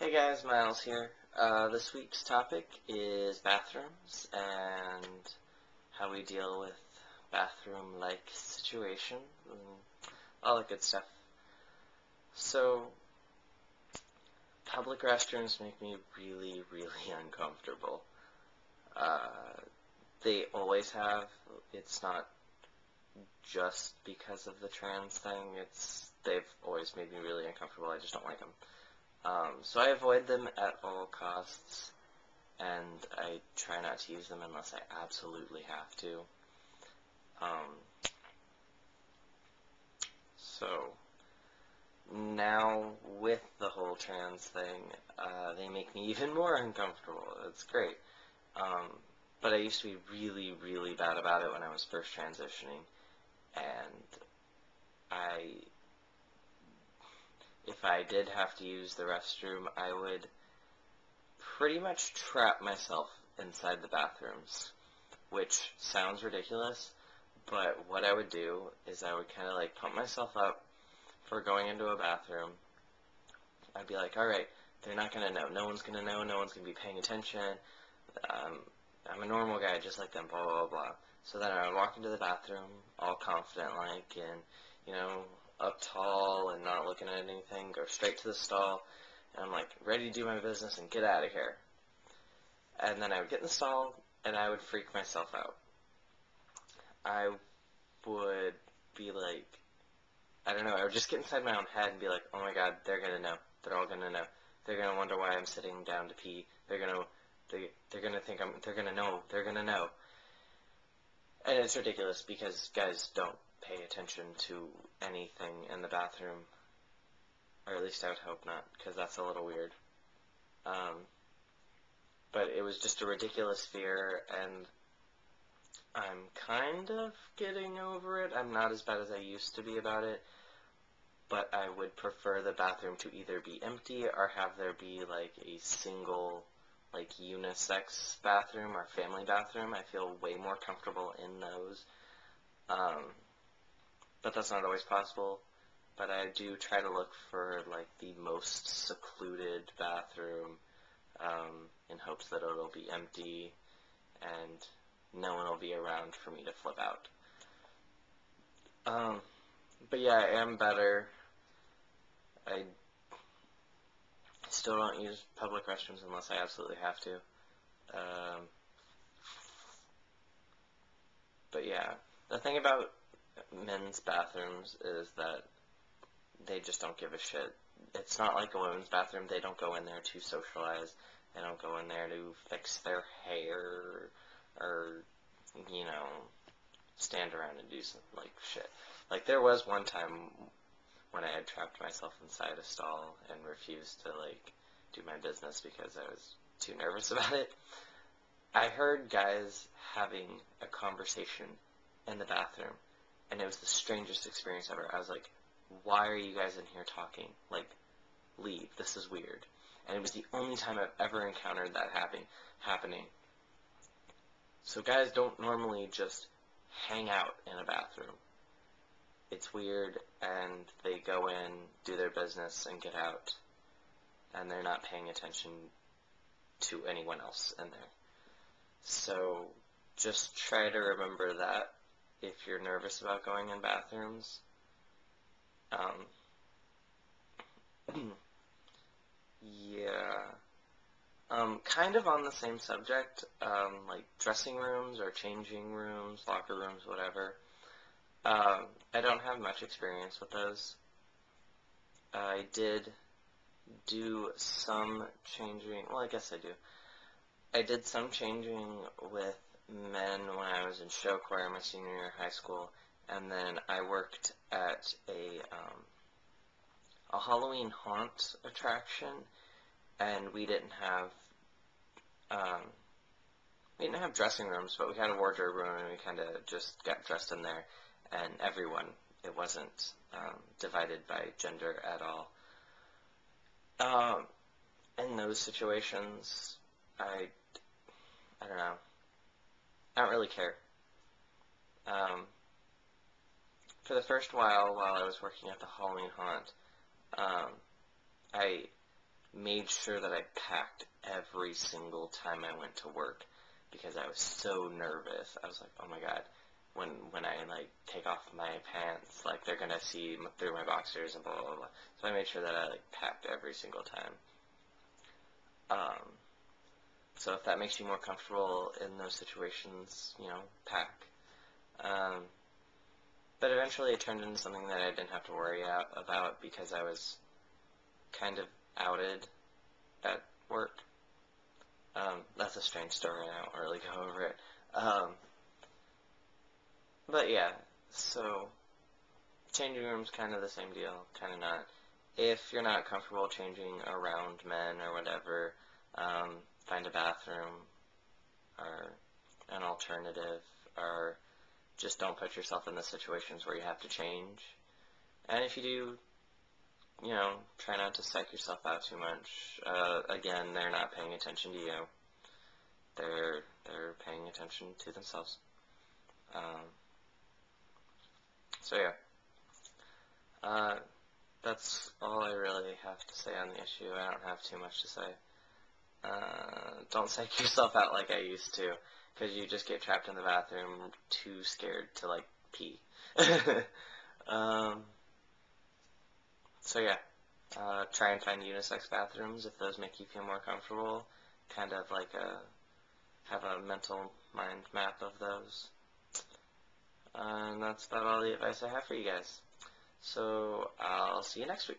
Hey guys, Miles here. This week's topic is bathrooms and how we deal with bathroom-like situations and all that good stuff. So, public restrooms make me really, really uncomfortable. They always have. It's not just because of the trans thing. They've always made me really uncomfortable. I just don't like them. So I avoid them at all costs, and I try not to use them unless I absolutely have to. So now with the whole trans thing, they make me even more uncomfortable. It's great. But I used to be really, really bad about it when I was first transitioning, and if I did have to use the restroom, I would pretty much trap myself inside the bathrooms, which sounds ridiculous, but what I would do is I would kind of like pump myself up for going into a bathroom. I'd be like, alright, they're not going to know. No one's going to know. No one's going to be paying attention. I'm a normal guy just like them, blah, blah, blah. So then I would walk into the bathroom all confident-like and, you know, up tall and not looking at anything, go straight to the stall, and I'm like, ready to do my business and get out of here. And then I would get in the stall, and I would freak myself out. I would be like, I don't know, I would just get inside my own head and be like, oh my god, they're gonna know. They're all gonna know. They're gonna wonder why I'm sitting down to pee. They're gonna think they're gonna know. They're gonna know. And it's ridiculous because guys don't pay attention to anything in the bathroom. Or at least I would hope not, because that's a little weird. But it was just a ridiculous fear, and I'm kind of getting over it. I'm not as bad as I used to be about it, but I would prefer the bathroom to either be empty or have there be like a single, like unisex bathroom or family bathroom. I feel way more comfortable in those. But that's not always possible. But I do try to look for like the most secluded bathroom, in hopes that it'll be empty and no one will be around for me to flip out. But yeah, I am better. I still don't use public restrooms unless I absolutely have to. But yeah, the thing about men's bathrooms is that they just don't give a shit. It's not like a women's bathroom. They don't go in there to socialize. They don't go in there to fix their hair or, you know, stand around and do some, like, shit. Like, there was one time when I had trapped myself inside a stall and refused to, like, do my business because I was too nervous about it. I heard guys having a conversation in the bathroom, and it was the strangest experience ever. I was like, why are you guys in here talking? Like, leave. This is weird. And it was the only time I've ever encountered that happening. So guys don't normally just hang out in a bathroom. It's weird, and they go in, do their business, and get out. And they're not paying attention to anyone else in there. So just try to remember that if you're nervous about going in bathrooms. Yeah. Kind of on the same subject, like dressing rooms or changing rooms, locker rooms, whatever. I don't have much experience with those. I did do some changing, well, I guess I do. I did some changing with men when I was in show choir my senior year of high school, and then I worked at a Halloween haunt attraction, and we didn't have dressing rooms, but we had a wardrobe room, and we kind of just got dressed in there, and everyone. It wasn't divided by gender at all. In those situations, I don't know. I don't really care. For the first while I was working at the Halloween haunt, I made sure that I packed every single time I went to work because I was so nervous. I was like, oh my god, when I like take off my pants, like they're gonna see through my boxers and blah blah blah. So I made sure that I like packed every single time. So if that makes you more comfortable in those situations, pack. Um, but eventually it turned into something that I didn't have to worry about because I was kind of outed at work. That's a strange story, I don't really go over it. But yeah, so changing room's kind of the same deal, kind of not. If you're not comfortable changing around men or whatever, find a bathroom or an alternative, or just don't put yourself in the situations where you have to change. And if you do, try not to psych yourself out too much. Again, they're not paying attention to you. They're paying attention to themselves. So yeah, that's all I really have to say on the issue. I don't have too much to say. Don't psych yourself out like I used to, because you just get trapped in the bathroom too scared to like pee. So yeah, try and find unisex bathrooms if those make you feel more comfortable. Kind of like have a mental mind map of those. And that's about all the advice I have for you guys. So I'll see you next week.